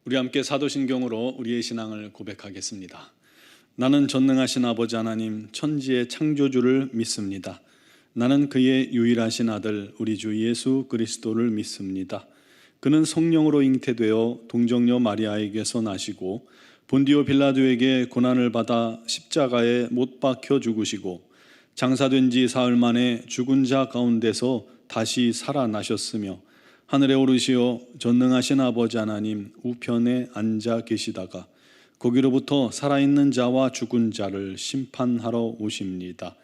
우리 함께 사도신경으로 우리의 신앙을 고백하겠습니다. 나는 전능하신 아버지 하나님 천지의 창조주를 믿습니다. 나는 그의 유일하신 아들 우리 주 예수 그리스도를 믿습니다. 그는 성령으로 잉태되어 동정녀 마리아에게서 나시고 본디오 빌라도에게 고난을 받아 십자가에 못 박혀 죽으시고 장사된 지 사흘 만에 죽은 자 가운데서 다시 살아나셨으며 하늘에 오르시어 전능하신 아버지 하나님 우편에 앉아 계시다가 거기로부터 살아있는 자와 죽은 자를 심판하러 오십니다.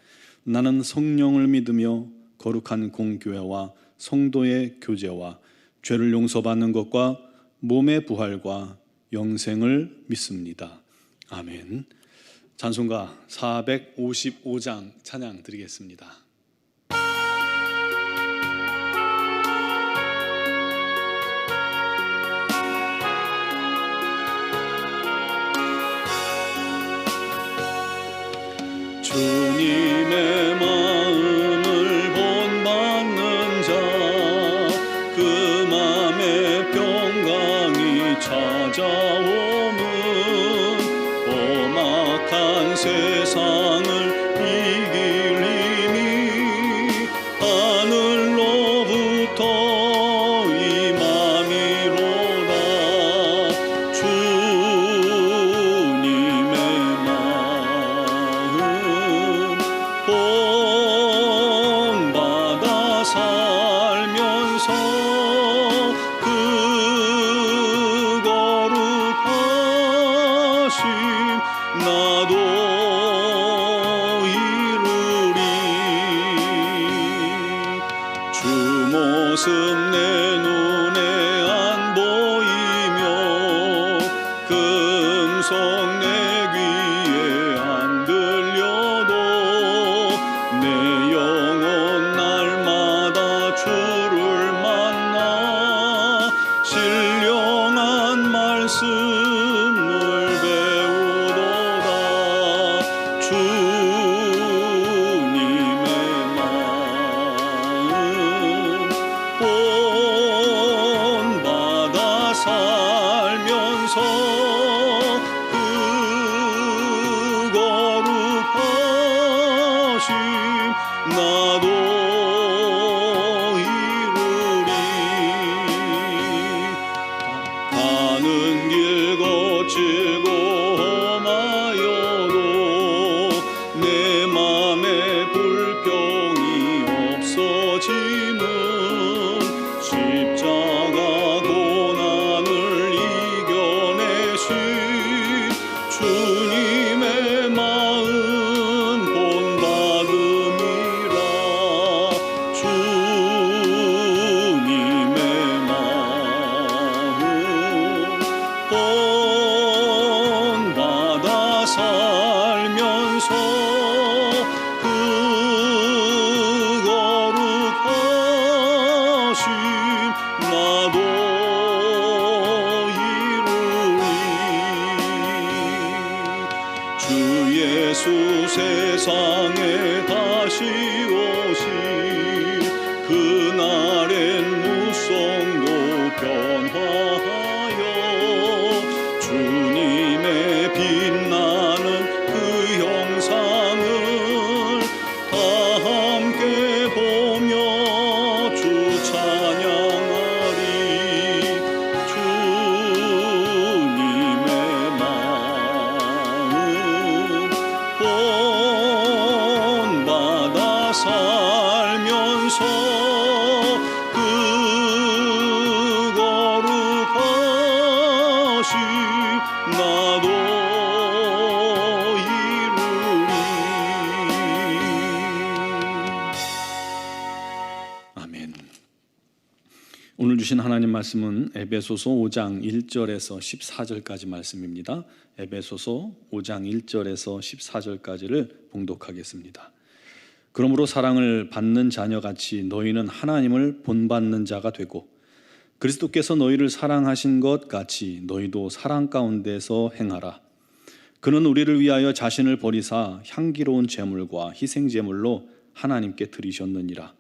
나는 성령을 믿으며 거룩한 공교회와 성도의 교제와 죄를 용서받는 것과 몸의 부활과 영생을 믿습니다. 아멘. 찬송가 455장 찬양 드리겠습니다. 주님의 마음을 본받는 자, 그 맘에 평강이 찾아오면 험악한 세상을 이길 힘이 하늘로부터 임함이로다. 주님의 본받아 살면서 그 거룩하심 나도 이루리. 주 모습 내 눈에 안 보이며 금속 내 귀에 안 들려도 내 영혼 날마다 주를 만나 신령한 말씀을 배우도다. 주님의 마음 본받아 살면서 그 거룩하심 나도 이루리. 가는 길 거칠고 험하여도 내 맘에 불평이 없어짐은 십자가 고난을 이겨내신 주님의 마음 본받음이라. 주님의 마음 본받아 살면서 그 거룩하심 나도 이루리. 주 예수 세상에 다시 오신 그날엔 무성도 변화하여 주님의 빛나는 그 형상을 다 함께 보며 주 찬양하리. 주님의 마음 본받아 살면서 그 거룩하심 나도 이루리. 아멘. 오늘 주신 하나님 말씀은 에베소서 5장 1절에서 14절까지 말씀입니다. 에베소서 5장 1절에서 14절까지를 봉독하겠습니다. 그러므로 사랑을 받는 자녀같이 너희는 하나님을 본받는 자가 되고 그리스도께서 너희를 사랑하신 것 같이 너희도 사랑 가운데서 행하라. 그는 우리를 위하여 자신을 버리사 향기로운 제물과 희생 제물로 하나님께 드리셨느니라.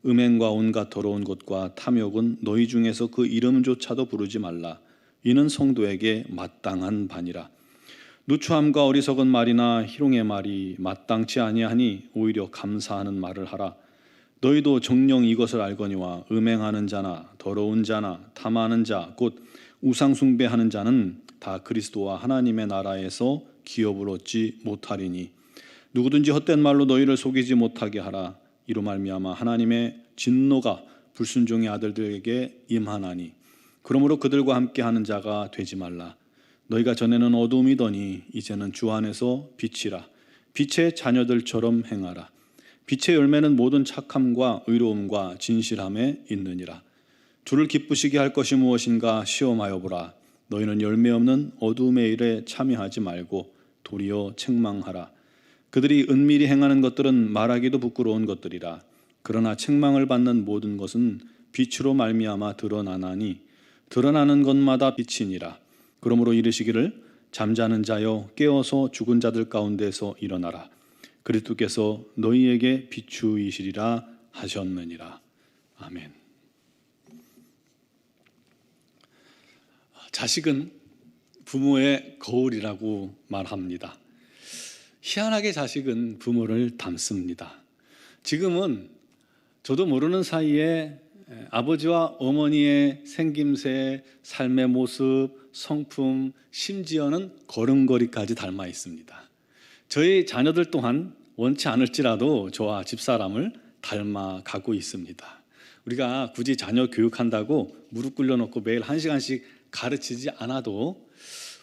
음행과 온갖 더러운 것과 탐욕은 너희 중에서 그 이름조차도 부르지 말라. 이는 성도에게 마땅한 바니라. 누추함과 어리석은 말이나 희롱의 말이 마땅치 아니하니 오히려 감사하는 말을 하라. 너희도 정녕 이것을 알거니와 음행하는 자나 더러운 자나 탐하는 자 곧 우상 숭배하는 자는 다 그리스도와 하나님의 나라에서 기업을 얻지 못하리니 누구든지 헛된 말로 너희를 속이지 못하게 하라. 이로 말미암아 하나님의 진노가 불순종의 아들들에게 임하나니 그러므로 그들과 함께하는 자가 되지 말라. 너희가 전에는 어두움이더니 이제는 주 안에서 빛이라. 빛의 자녀들처럼 행하라. 빛의 열매는 모든 착함과 의로움과 진실함에 있느니라. 주를 기쁘시게 할 것이 무엇인가 시험하여 보라. 너희는 열매 없는 어두움의 일에 참여하지 말고 도리어 책망하라. 그들이 은밀히 행하는 것들은 말하기도 부끄러운 것들이라. 그러나 책망을 받는 모든 것은 빛으로 말미암아 드러나나니 드러나는 것마다 빛이니라. 그러므로 이르시기를 잠자는 자여 깨어서 죽은 자들 가운데서 일어나라. 그리스도께서 너희에게 비추이시리라 하셨느니라. 아멘. 자식은 부모의 거울이라고 말합니다. 희한하게 자식은 부모를 닮습니다. 지금은 저도 모르는 사이에 아버지와 어머니의 생김새, 삶의 모습, 성품, 심지어는 걸음걸이까지 닮아 있습니다. 저희 자녀들 또한 원치 않을지라도 저와 집사람을 닮아가고 있습니다. 우리가 굳이 자녀 교육한다고 무릎 꿇려놓고 매일 1시간씩 가르치지 않아도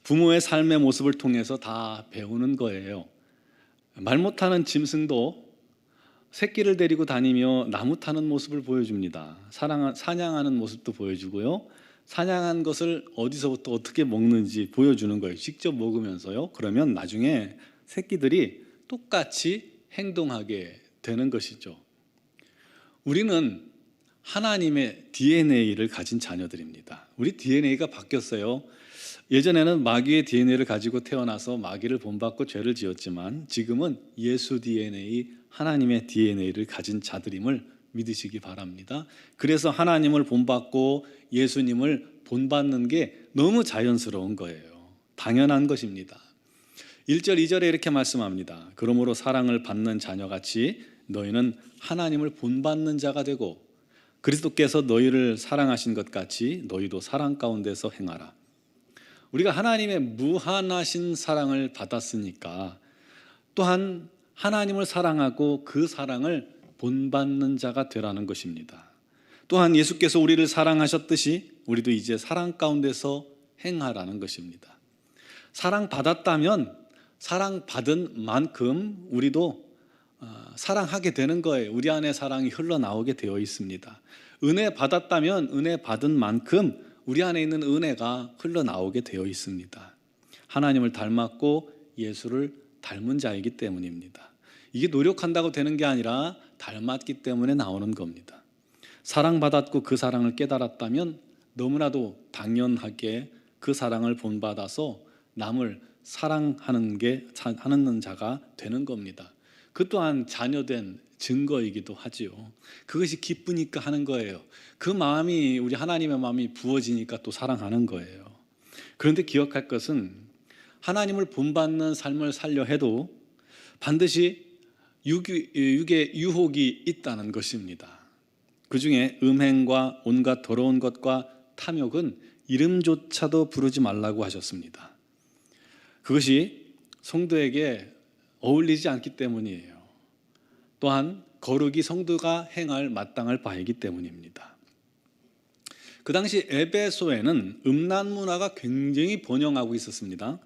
부모의 삶의 모습을 통해서 다 배우는 거예요. 말 못하는 짐승도 새끼를 데리고 다니며 나무 타는 모습을 보여줍니다. 사냥하는 모습도 보여주고요. 사냥한 것을 어디서부터 어떻게 먹는지 보여주는 거예요. 직접 먹으면서요. 그러면 나중에 새끼들이 똑같이 행동하게 되는 것이죠. 우리는 하나님의 DNA를 가진 자녀들입니다. 우리 DNA가 바뀌었어요. 예전에는 마귀의 DNA를 가지고 태어나서 마귀를 본받고 죄를 지었지만 지금은 예수 DNA, 하나님의 DNA를 가진 자들임을 믿으시기 바랍니다. 그래서 하나님을 본받고 예수님을 본받는 게 너무 자연스러운 거예요. 당연한 것입니다. 1절, 2절에 이렇게 말씀합니다. 그러므로 사랑을 받는 자녀같이 너희는 하나님을 본받는 자가 되고 그리스도께서 너희를 사랑하신 것 같이 너희도 사랑 가운데서 행하라. 우리가 하나님의 무한하신 사랑을 받았으니까 또한 하나님을 사랑하고 그 사랑을 본받는 자가 되라는 것입니다. 또한 예수께서 우리를 사랑하셨듯이 우리도 이제 사랑 가운데서 행하라는 것입니다. 사랑받았다면 사랑받은 만큼 우리도 사랑하게 되는 거예요. 우리 안에 사랑이 흘러나오게 되어 있습니다. 은혜 받았다면 은혜 받은 만큼 우리 안에 있는 은혜가 흘러나오게 되어 있습니다. 하나님을 닮았고 예수를 닮은 자이기 때문입니다. 이게 노력한다고 되는 게 아니라 닮았기 때문에 나오는 겁니다. 사랑받았고 그 사랑을 깨달았다면 너무나도 당연하게 그 사랑을 본받아서 남을 사랑하는 하는 자가 되는 겁니다. 그 또한 자녀된 증거이기도 하지요. 그것이 기쁘니까 하는 거예요. 그 마음이 우리 하나님의 마음이 부어지니까 또 사랑하는 거예요. 그런데 기억할 것은 하나님을 본받는 삶을 살려 해도 반드시 육의 유혹이 있다는 것입니다. 그 중에 음행과 온갖 더러운 것과 탐욕은 이름조차도 부르지 말라고 하셨습니다. 그것이 성도에게 어울리지 않기 때문이에요. 또한 거룩이 성도가 행할 마땅할 바이기 때문입니다. 그 당시 에베소에는 음란 문화가 굉장히 번영하고 있었습니다.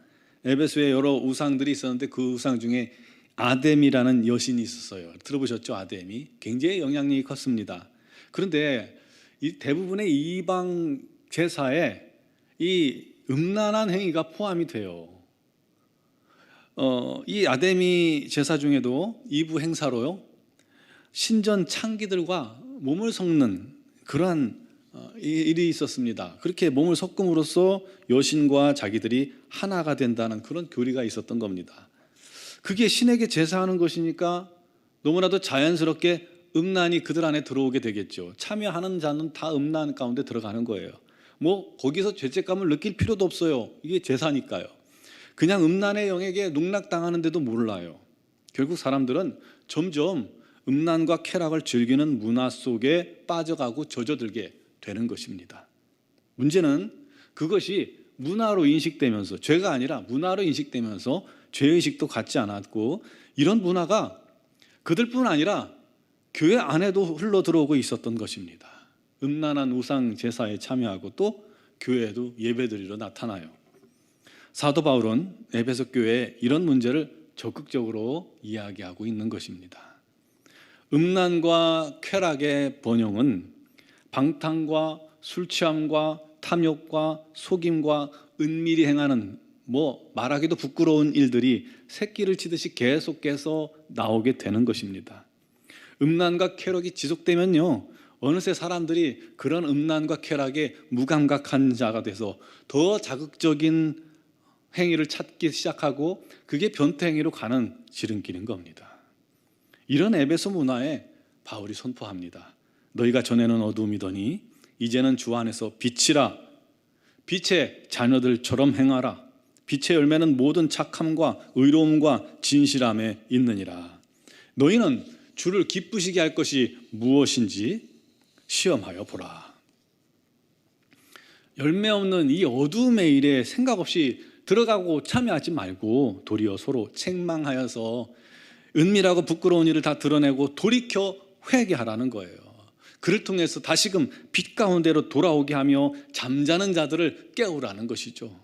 에베소에 여러 우상들이 있었는데 그 우상 중에 아뎀이라는 여신이 있었어요. 들어보셨죠? 아뎀이 굉장히 영향력이 컸습니다. 그런데 이 대부분의 이방 제사에 이 음란한 행위가 포함이 돼요. 이 아데미 제사 중에도 2부 행사로요 신전 창기들과 몸을 섞는 그러한 일이 있었습니다. 그렇게 몸을 섞음으로써 여신과 자기들이 하나가 된다는 그런 교리가 있었던 겁니다. 그게 신에게 제사하는 것이니까 너무나도 자연스럽게 음란이 그들 안에 들어오게 되겠죠. 참여하는 자는 다 음란 가운데 들어가는 거예요. 뭐 거기서 죄책감을 느낄 필요도 없어요. 이게 제사니까요. 그냥 음란의 영에게 농락당하는데도 몰라요. 결국 사람들은 점점 음란과 쾌락을 즐기는 문화 속에 빠져가고 젖어들게 되는 것입니다. 문제는 그것이 문화로 인식되면서, 죄가 아니라 문화로 인식되면서 죄의식도 갖지 않았고, 이런 문화가 그들뿐 아니라 교회 안에도 흘러들어오고 있었던 것입니다. 음란한 우상 제사에 참여하고 또 교회에도 예배드리러 나타나요. 사도 바울은 에베소 교회에 이런 문제를 적극적으로 이야기하고 있는 것입니다. 음란과 쾌락의 번영은 방탕과 술 취함과 탐욕과 속임과 은밀히 행하는 말하기도 부끄러운 일들이 새끼를 치듯이 계속해서 나오게 되는 것입니다. 음란과 쾌락이 지속되면요, 어느새 사람들이 그런 음란과 쾌락에 무감각한 자가 돼서 더 자극적인 행위를 찾기 시작하고, 그게 변태 행위로 가는 지름길인 겁니다. 이런 에베소 문화에 바울이 선포합니다. 너희가 전에는 어두움이더니 이제는 주 안에서 빛이라. 빛의 자녀들처럼 행하라. 빛의 열매는 모든 착함과 의로움과 진실함에 있느니라. 너희는 주를 기쁘시게 할 것이 무엇인지 시험하여 보라. 열매 없는 이 어두움의 일에 생각 없이 들어가고 참여하지 말고 도리어 서로 책망하여서 은밀하고 부끄러운 일을 다 드러내고 돌이켜 회개하라는 거예요. 그를 통해서 다시금 빛 가운데로 돌아오게 하며 잠자는 자들을 깨우라는 것이죠.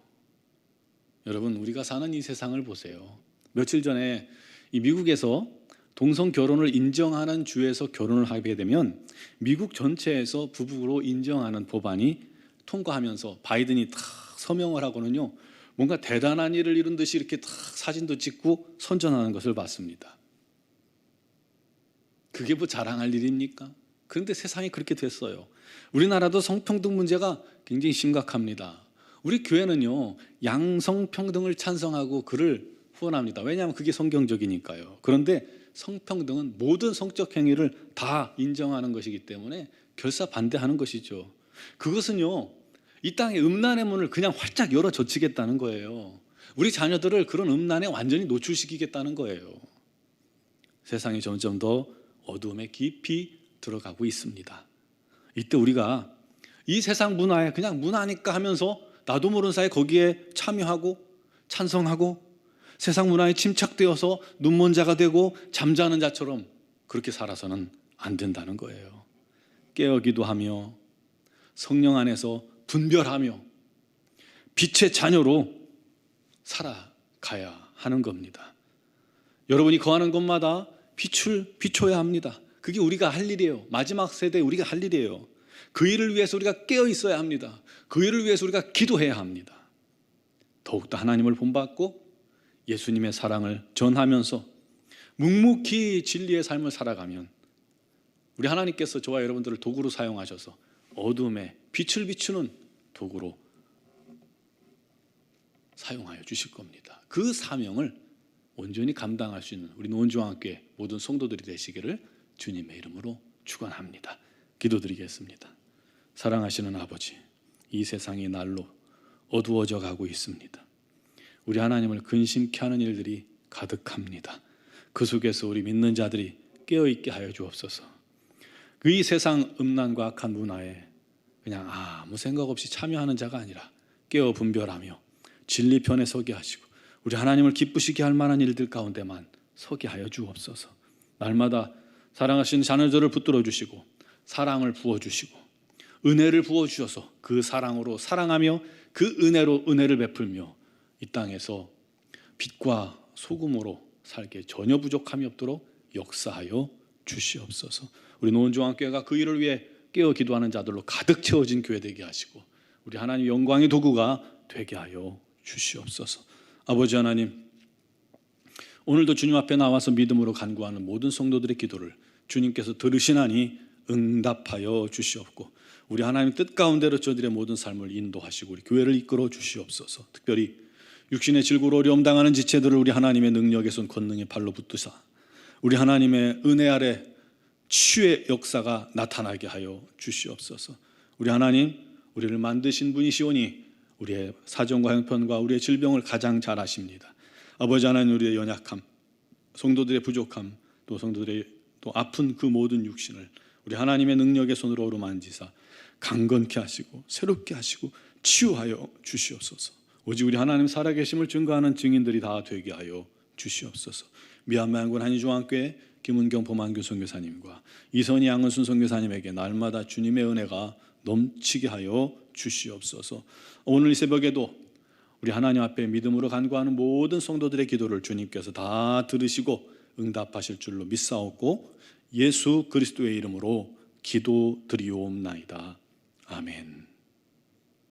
여러분, 우리가 사는 이 세상을 보세요. 며칠 전에 이 미국에서 동성 결혼을 인정하는 주에서 결혼을 하게 되면 미국 전체에서 부부로 인정하는 법안이 통과하면서 바이든이 탁 서명을 하고는요, 뭔가 대단한 일을 이룬 듯이 이렇게 탁 사진도 찍고 선전하는 것을 봤습니다. 그게 뭐 자랑할 일입니까? 그런데 세상이 그렇게 됐어요. 우리나라도 성평등 문제가 굉장히 심각합니다. 우리 교회는요, 양성평등을 찬성하고 그를 후원합니다. 왜냐하면 그게 성경적이니까요. 그런데 성평등은 모든 성적 행위를 다 인정하는 것이기 때문에 결사 반대하는 것이죠. 그것은요, 이 땅의 음란의 문을 그냥 활짝 열어 젖히겠다는 거예요. 우리 자녀들을 그런 음란에 완전히 노출시키겠다는 거예요. 세상이 점점 더 어두움에 깊이 들어가고 있습니다. 이때 우리가 이 세상 문화에 그냥 문화니까 하면서 나도 모르는 사이에 거기에 참여하고 찬성하고 세상 문화에 침착되어서 눈먼 자가 되고 잠자는 자처럼 그렇게 살아서는 안 된다는 거예요. 깨어 기도하며 성령 안에서 분별하며 빛의 자녀로 살아가야 하는 겁니다. 여러분이 거하는 곳마다 빛을 비춰야 합니다. 그게 우리가 할 일이에요. 마지막 세대에 우리가 할 일이에요. 그 일을 위해서 우리가 깨어 있어야 합니다. 그 일을 위해서 우리가 기도해야 합니다. 더욱더 하나님을 본받고 예수님의 사랑을 전하면서 묵묵히 진리의 삶을 살아가면 우리 하나님께서 저와 여러분들을 도구로 사용하셔서 어둠에 빛을 비추는 도구로 사용하여 주실 겁니다. 그 사명을 온전히 감당할 수 있는 우리 노원중앙교회 모든 성도들이 되시기를 주님의 이름으로 축원합니다. 기도드리겠습니다. 사랑하시는 아버지, 이 세상이 날로 어두워져 가고 있습니다. 우리 하나님을 근심케 하는 일들이 가득합니다. 그 속에서 우리 믿는 자들이 깨어있게 하여 주옵소서. 그 이 세상 음란과 악한 문화에 그냥 아무 생각 없이 참여하는 자가 아니라 깨어 분별하며 진리 편에 서게 하시고 우리 하나님을 기쁘시게 할 만한 일들 가운데만 서게 하여 주옵소서. 날마다 사랑하신 자녀들을 붙들어 주시고 사랑을 부어주시고 은혜를 부어주셔서 그 사랑으로 사랑하며 그 은혜로 은혜를 베풀며 이 땅에서 빛과 소금으로 살게 전혀 부족함이 없도록 역사하여 주시옵소서. 우리 노원중앙교회가 그 일을 위해 깨어 기도하는 자들로 가득 채워진 교회 되게 하시고 우리 하나님 영광의 도구가 되게 하여 주시옵소서. 아버지 하나님, 오늘도 주님 앞에 나와서 믿음으로 간구하는 모든 성도들의 기도를 주님께서 들으시나니 응답하여 주시옵고 우리 하나님 뜻 가운데로 저들의 모든 삶을 인도하시고 우리 교회를 이끌어 주시옵소서. 특별히 육신의 질고로 어려움 당하는 지체들을 우리 하나님의 능력의 손 권능의 발로 붙드사 우리 하나님의 은혜 아래 치유의 역사가 나타나게 하여 주시옵소서. 우리 하나님, 우리를 만드신 분이시오니 우리의 사정과 형편과 우리의 질병을 가장 잘 아십니다. 아버지 하나님, 우리의 연약함, 성도들의 부족함, 또 성도들의 또 아픈 그 모든 육신을 우리 하나님의 능력의 손으로 어루만지사 강건케 하시고 새롭게 하시고 치유하여 주시옵소서. 오직 우리 하나님 살아계심을 증거하는 증인들이 다 되게 하여 주시옵소서. 미얀마양군 한의중앙교회 김은경 범한교 선교사님과 이선희 양은순 선교사님에게 날마다 주님의 은혜가 넘치게 하여 주시옵소서. 오늘 이 새벽에도 우리 하나님 앞에 믿음으로 간구하는 모든 성도들의 기도를 주님께서 다 들으시고 응답하실 줄로 믿사옵고 예수 그리스도의 이름으로 기도드리옵나이다. 아멘.